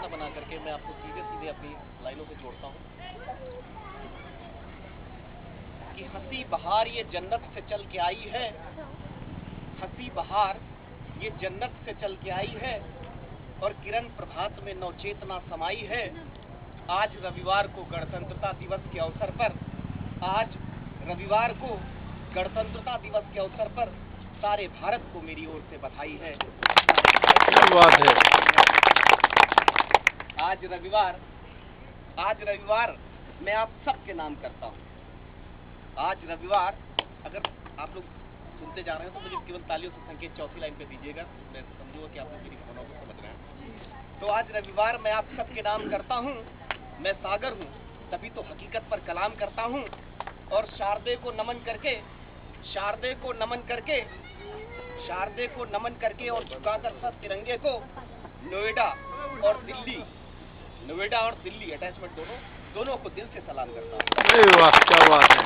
निशाना बना करके मैं आपको सीधे सीधे अपनी लाइनों से जोड़ता हूँ कि हंसी बहार ये जन्नत से चल के आई है, हंसी बहार ये जन्नत से चल के आई है और किरण प्रभात में नवचेतना समाई है। आज रविवार को गणतंत्रता दिवस के अवसर पर, आज रविवार को गणतंत्रता दिवस के अवसर पर सारे भारत को मेरी ओर से बधाई है। क्या बात है। आज रविवार मैं आप सबके नाम करता हूँ। आज रविवार, अगर आप लोग सुनते जा रहे हैं तो मुझे केवल तालियों से संकेत चौथी लाइन पे दीजिएगा, मैं समझूंगा कि आप लोग मेरी भावनाओं को समझ रहे हैं। तो आज रविवार मैं आप सबके नाम करता हूँ। मैं सागर हूँ तभी तो हकीकत पर कलाम करता हूँ और शारदे को नमन करके और झुकाकर सब तिरंगे को नोएडा और दिल्ली अटैचमेंट दोनों को दिल से सलाम करता हूँ। वाह, क्या बात है।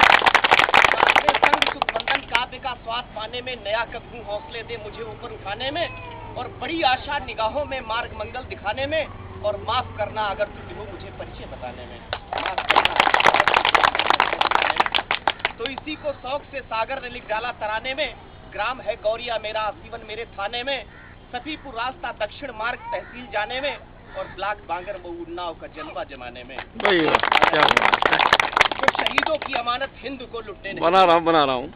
सुखबंधन काव्य का स्वाद पाने में, नया कदम हौसले दे मुझे ऊपर उठाने में और बड़ी आशा निगाहों में मार्ग मंगल दिखाने में और माफ करना अगर त्रुटि हो मुझे परिचय बताने में। तो इसी को शौक से सागर ने लिख डाला तराने में। ग्राम है गौरिया मेरा, जीवन मेरे थाने में, सफीपुर रास्ता दक्षिण मार्ग तहसील जाने में और ब्लॉक बांगर मऊ उन्नाव का जलवा जमाने में। तो शहीदों की अमानत हिंद को लुटने नहीं बना रहा हूँ।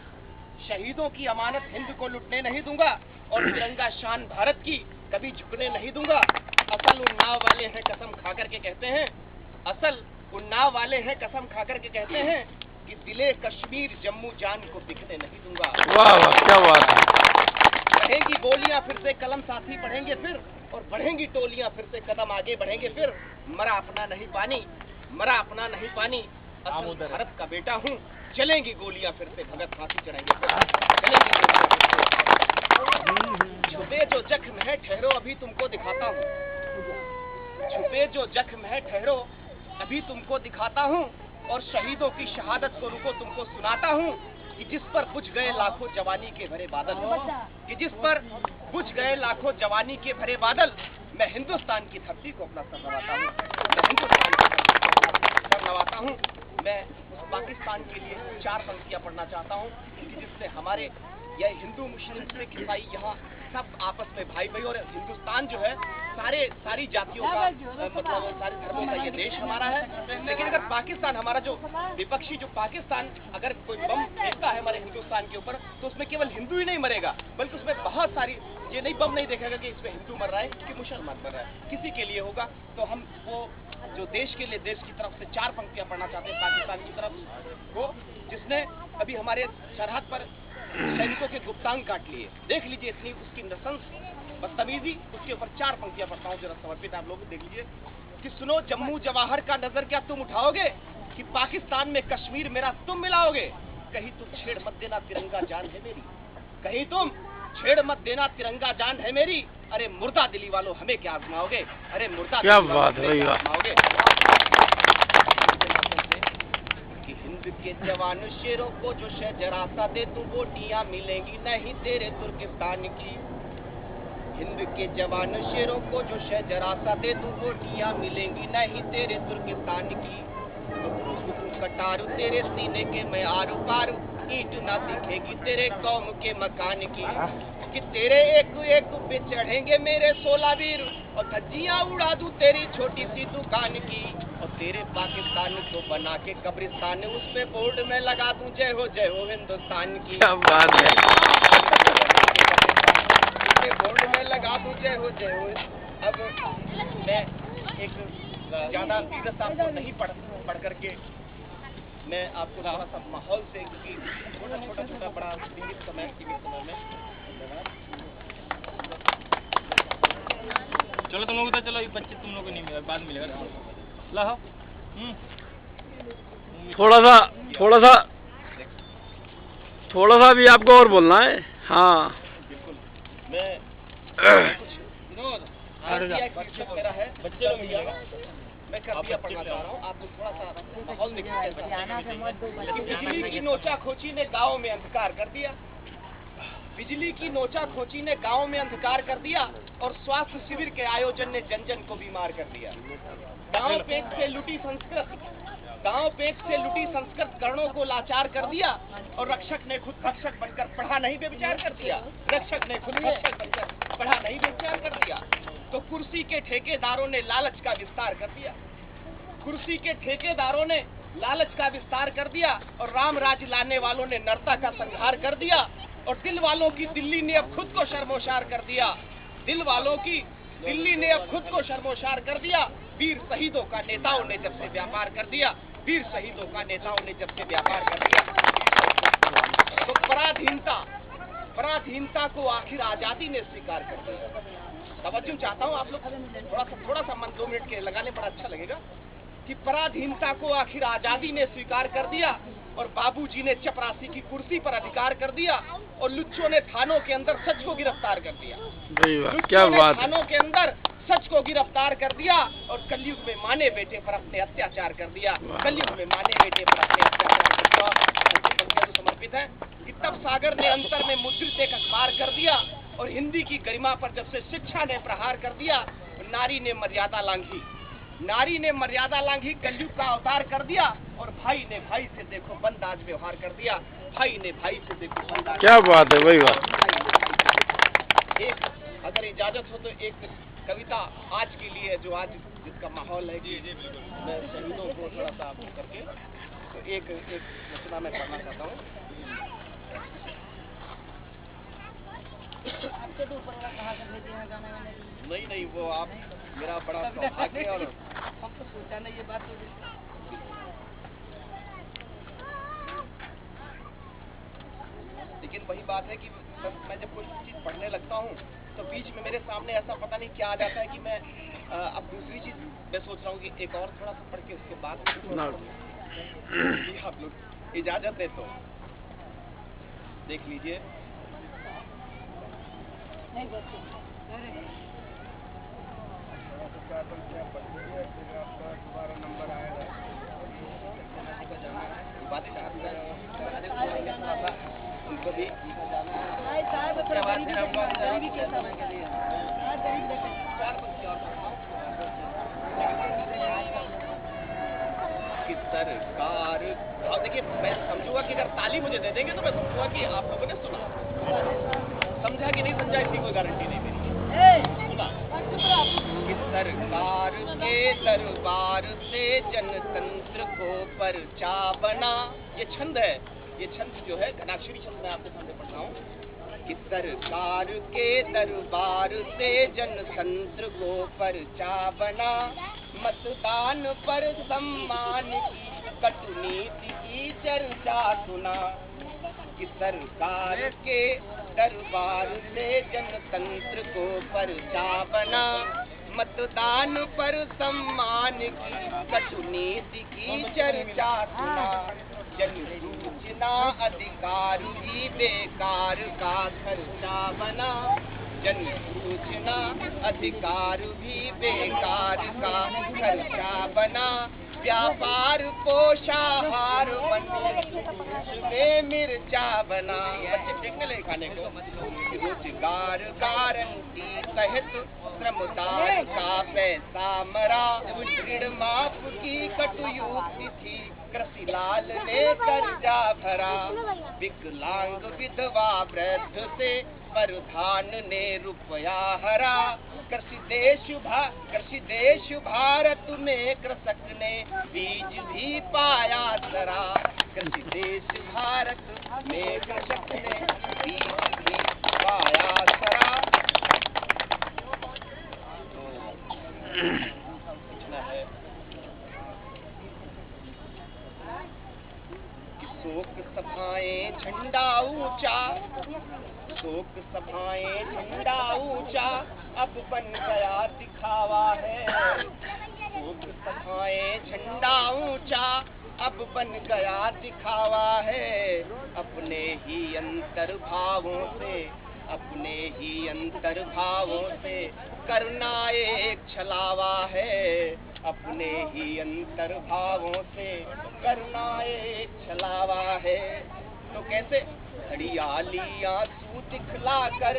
शहीदों की अमानत हिंद को लुटने नहीं दूंगा और तिरंगा शान भारत की कभी झुकने नहीं दूंगा। असल उन्नाव वाले हैं कसम खाकर के कहते हैं कि दिले कश्मीर जम्मू जान को दिखने नहीं दूंगा। वाह वाह, क्या बात है। बढ़ेंगी गोलियां फिर से कलम साथी पढ़ेंगे फिर और बढ़ेंगी टोलियां फिर से कदम आगे बढ़ेंगे फिर। मरा अपना नहीं पानी असल भारत का बेटा हूँ। चलेंगी गोलियां फिर से भगत फांसी चढ़ेंगे फिर। छुपे जो जख्म है ठहरो अभी तुमको दिखाता हूँ। छुपे जो जख्म है ठहरो अभी तुमको दिखाता हूँ और शहीदों की शहादत को रुको तुमको सुनाता हूँ कि जिस पर बुझ गए लाखों जवानी के भरे बादल, मैं हिंदुस्तान की धरती को अपना सर नवाता हूँ। मैं उस पाकिस्तान के लिए 4 पंक्तियां पढ़ना चाहता हूँ कि जिससे हमारे यह हिंदू मुस्लिम सिख ईसाई यहाँ सब आपस में भाई और हिंदुस्तान जो है सारी जातियों का मतलब सारे धर्मों का ये देश हमारा है। लेकिन अगर पाकिस्तान हमारा जो विपक्षी जो पाकिस्तान अगर कोई बम फेंकता है हमारे हिंदुस्तान के ऊपर तो उसमें केवल हिंदू ही नहीं मरेगा बल्कि उसमें बहुत सारी ये नहीं बम नहीं देखेगा कि इसमें हिंदू मर रहा है कि मुसलमान मर रहा है, किसी के लिए होगा। तो हम वो जो देश के लिए देश की तरफ से 4 पंक्तियां पढ़ना चाहते हैं पाकिस्तान की तरफ को, जिसने अभी हमारे सरहद पर सैनिकों के गुप्तांग काट लिए। देख लीजिए इतनी उसकी नसंस बदतमीजी, उसके ऊपर 4 पंक्तियां पढ़ता हूँ जरा समर्पित आप लोग देख लीजिए कि सुनो जम्मू जवाहर का नजर क्या तुम उठाओगे कि पाकिस्तान में कश्मीर मेरा तुम मिलाओगे। कहीं तुम छेड़ मत देना तिरंगा जान है मेरी, कहीं तुम छेड़ मत देना तिरंगा जान है मेरी। अरे मुर्दा दिली वालों हमें क्या आजमाओगे, अरे मुर्दा क्या बात है आजमाओगे। कि हिंद के जवान शेरों को जो शजरा सा दे तू बोटियां मिलेंगी नहीं तेरे तुर्किस्तान की। हिंद के जवान शेरों को जो शजरा सा दे तू बोटियां मिलेंगी नहीं तेरे तुर्किस्तान की। कटारू तेरे सीने के मैं आरू पारू, ईंट ना दिखेगी तेरे कौम के मकान की। कि तेरे एक पे चढ़ेंगे मेरे 16 वीर और धज्जियां उड़ा दूं तेरी छोटी सी दुकान की। और तेरे पाकिस्तान को बना के कब्रिस्तान उस पे बोर्ड में लगा दूं जय हो हिंदुस्तान की। क्या बात है। बोर्ड में लगा दूं जय हो। अब मैं एक ज्यादा सीरियस आपको नहीं पढ़ करके मैं आपको थोड़ा सा माहौल से, क्योंकि छोटा बड़ा सीमित समय में चलो तुम लोग चलो 25 तुम लोग को नहीं मिला, बाद मिलेगा। लाओ थोड़ा सा भी आपको और बोलना है। हाँ बिल्कुल। मैं कुछ मेरा है बच्चे लोग मिलेगा, मैं कर्बिया पढ़ना चाह रहा हूँ। आप लोग थोड़ा सा माहौल देखिए। बिजली की नोचा खोची ने गाँव में अंधकार कर दिया। बिजली की नोचा खोची ने गांव में अंधकार कर दिया और स्वास्थ्य शिविर के आयोजन ने जन जन को बीमार कर दिया। गांव पेट से लुटी संस्कृत कर्णों को लाचार कर दिया और रक्षक ने खुद भक्षक बनकर पढ़ा नहीं बेविचार कर दिया। रक्षक ने खुद भक्षक बनकर पढ़ा नहीं बेविचार कर दिया। तो कुर्सी के ठेकेदारों ने लालच का विस्तार कर दिया। कुर्सी के ठेकेदारों ने लालच का विस्तार कर दिया और राम राज लाने वालों ने नरता का संहार कर दिया और दिल वालों की दिल्ली ने अब खुद को शर्मोशार कर दिया। दिल वालों की दिल्ली ने अब खुद को शर्मोशार कर दिया। वीर शहीदों का नेताओं ने जब से व्यापार कर दिया। वीर शहीदों का नेताओं ने जब से व्यापार कर दिया। तो पराधीनता को आखिर आजादी ने स्वीकार कर दिया। तवज्जो चाहता हूँ आप लोग थोड़ा सा मन 2 मिनट के लगाने पर अच्छा लगेगा कि पराधीनता को आखिर आजादी ने स्वीकार कर दिया और बाबूजी ने चपरासी की कुर्सी पर अधिकार कर दिया और लुच्चों ने थानों के अंदर सच को गिरफ्तार कर दिया। क्या बात है। थानों के अंदर सच को गिरफ्तार कर दिया और कलयुग में माने बेटे पर अपने अत्याचार कर दिया। कलयुग में माने बेटे पर अपने अत्याचार कर दिया। समर्पित है कि तब सागर ने अंतर में मुद्रित एक अखबार कर दिया और हिंदी की गरिमा पर जब से शिक्षा ने प्रहार कर दिया, नारी ने मर्यादा लांघी। नारी ने मर्यादा लांघी, कलयुग का अवतार कर दिया और भाई ने भाई से देखो बंदाज व्यवहार कर दिया। भाई ने भाई से देखो बंदाज। क्या बात है, वही बात। एक अगर इजाजत हो तो एक कविता आज के लिए, जो आज जिसका माहौल है कि मैं शहीदों को थोड़ा सा करके, तो एक रचना मैं पढ़ना चाहता हूँ। नहीं, वो आप मेरा बड़ा सौभाग्य है और हम तो सोचा नहीं ये बात। लेकिन वही बात है कि मैं जब कोई चीज पढ़ने लगता हूँ तो बीच में मेरे सामने ऐसा पता नहीं क्या आ जाता है कि मैं अब दूसरी चीज मैं सोच रहा हूँ कि एक और थोड़ा सा पढ़ के उसके बाद आप लोग इजाजत दे तो देख लीजिए। दोबारा नंबर आएगा उनको भी सरकार। और देखिए, मैं समझूंगा कि अगर ताली मुझे दे देंगे तो मैं समझूंगा कि आप लोगों ने सुना। समझा कि नहीं समझा इसकी कोई गारंटी नहीं मेरी। सुना कि सरकार के दरबार से जनतंत्र को पर्चा बना। ये छंद है, ये छंद जो है घनाक्षरी छंद मैं आपके सामने पढ़ रहा हूँ कि सरकार के दरबार से जनतंत्र को पर्चा बना। मतदान पर सम्मान की कटुनीति की चर्चा सुना कि सरकार के दरबार से जनतंत्र को पर्चा बना। मतदान पर सम्मान की कटुनीति की चर्चा सुना। जन सूचना अधिकार भी बेकार का खर्चा बना। जन सूचना अधिकार भी बेकार का खर्चा बना। व्यापार पोषाहार में मिर्चा बना। बच्चे फेंकने लगे खाने को। रोजगार गारंटी सहित श्रमदान का पैसा मरा। ऋण माफ की कटुयुक्ति थी, कृषि लाल ने कर्जा भरा। विकलांग विधवा वृद्ध से प्रधान ने रुपया हरा। कृषि देश भारत में कृषक ने बीज भी पाया सरा। कृषि देश भारत में कृषक ने बीज भी पाया सरा। है कि शोक सभाएं झंडा ऊंचा, शोक सभाएं झंडा ऊंचा अब बन गया दिखावा है। शोक सभाएं झंडा ऊंचा अब बन गया दिखावा है। अपने ही अंतर्भावों से करना एक छलावा है। अपने ही अंतर्भावों से करना एक छलावा है। तो कैसे? हरियाली आंसू दिखला कर,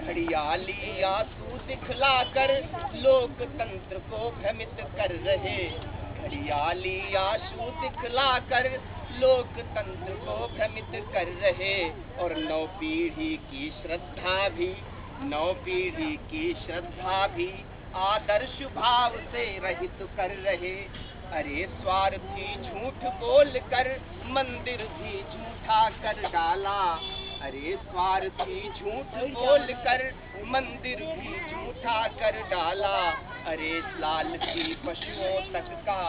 हरियाली आंसू दिखला कर लोकतंत्र को भ्रमित कर रहे, हरियाली आंसू दिखला कर लोकतंत्र को भ्रमित कर रहे। और नौ पीढ़ी की श्रद्धा भी, नौ पीढ़ी की श्रद्धा भी आदर्श भाव से रहित कर रहे। अरे स्वार्थी झूठ बोल कर मंदिर भी झूठा कर डाला, अरे स्वार्थी झूठ बोल कर मंदिर भी झूठा कर डाला। अरे लालची पशुओं तक का,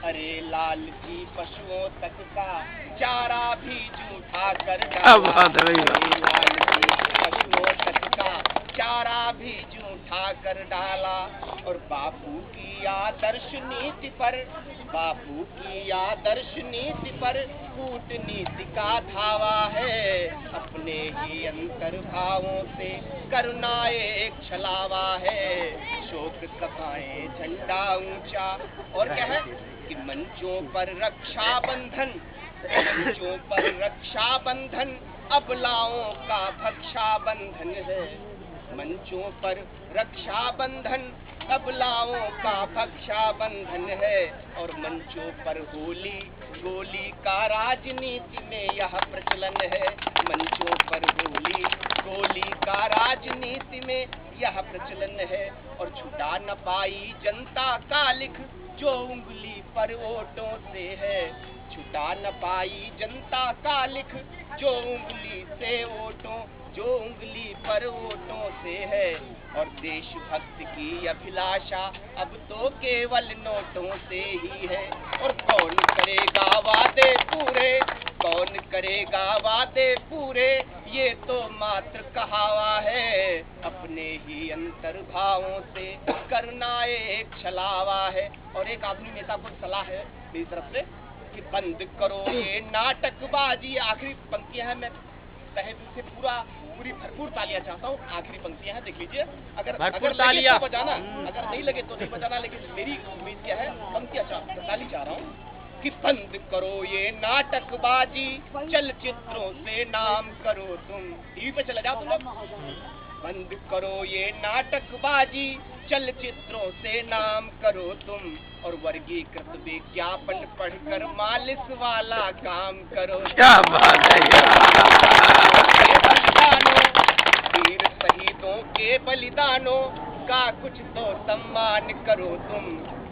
अरे लालची पशुओं तक का चारा भी झूठा कर डाला, अरे लालची पशुओं तक का चारा भी झूठा कर डाला। और बापू की आदर्श नीति पर, बापू की आदर्श नीति पर कूटनीति का धावा है। अपने ही अंतर्भावों से करुणा एक छलावा है। शोक सभाएं झंडा ऊंचा, और क्या है कि मंचों पर रक्षा बंधन, मंचों पर रक्षा बंधन अबलाओं का भक्षा बंधन है। मंचों पर रक्षा बंधन अबलाओं का भक्षा बंधन है। और मंचों पर होली गोली का राजनीति में यह प्रचलन है। मंचों पर होली गोली का राजनीति में यह प्रचलन है। और छुटा न पाई जनता का लिख जो उंगली पर वोटों से है, छुटा न पाई जनता का लिख जो उंगली से वोटों, जो उंगली पर वोटों से है। और देशभक्त की अभिलाषा अब तो केवल नोटों से ही है। और कौन करेगा वादे पूरे, कौन करेगा वादे पूरे, ये तो मात्र कहावा है। अपने ही अंतर्भावों से करना एक छलावा है। और एक आदमी नेता को सलाह है मेरी तरफ से कि बंद करो ये नाटकबाजी। आखिरी पंक्तियां हैं, मैं तहे दिल से पूरी भरपूर तालियां चाहता हूँ। आखिरी पंक्तियां हैं, देख लीजिए। अगर लगे तो बजाना, अगर नहीं लगे तो नहीं बजाना, लेकिन मेरी उम्मीद क्या है, पंक्तियां ताली चाह रहा हूँ कि बंद करो ये नाटकबाजी, चलचित्रों से नाम करो तुम। टीवी पे चले जाओ तुम लोग। बंद करो ये नाटकबाजी, चलचित्रों से नाम करो तुम। और वर्गीकृत विज्ञापन पढ़कर मालिश वाला काम करो। क्या बात है, वीर शहीदों के बलिदानों का कुछ तो सम्मान करो तुम।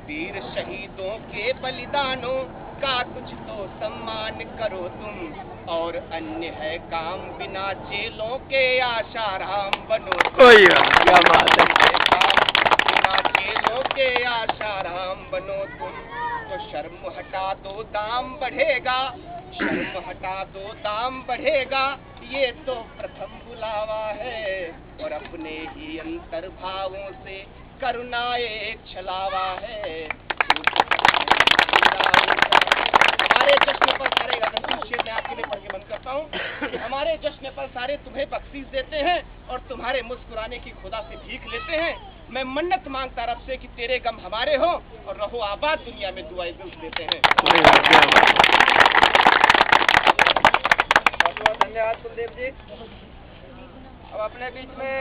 वीर शहीदों के बलिदानों का कुछ तो सम्मान करो तुम। और अन्य है काम बिना चेलों के आशाराम बनो। क्या बात है, बिना चेलों के आशाराम बनो तुम। तो शर्म हटा दो दाम बढ़ेगा, शर्म हटा दो दाम बढ़ेगा, ये तो प्रथम बुलावा है। और अपने ही अंतर्भावों से करुणा एक छलावा है। हमारे जश्न पर सारे शेर मैं आपके लिए पढ़ के बंद करता हूँ कि हमारे जश्न पर सारे तुम्हें बख्शीश देते हैं और तुम्हारे मुस्कुराने की खुदा से भीख लेते हैं। मैं मन्नत मांगता रब से कि तेरे गम हमारे हो और रहो आबाद दुनिया में, दुआएं देते हैं। बहुत धन्यवाद कुलदीप जी। अब अपने बीच में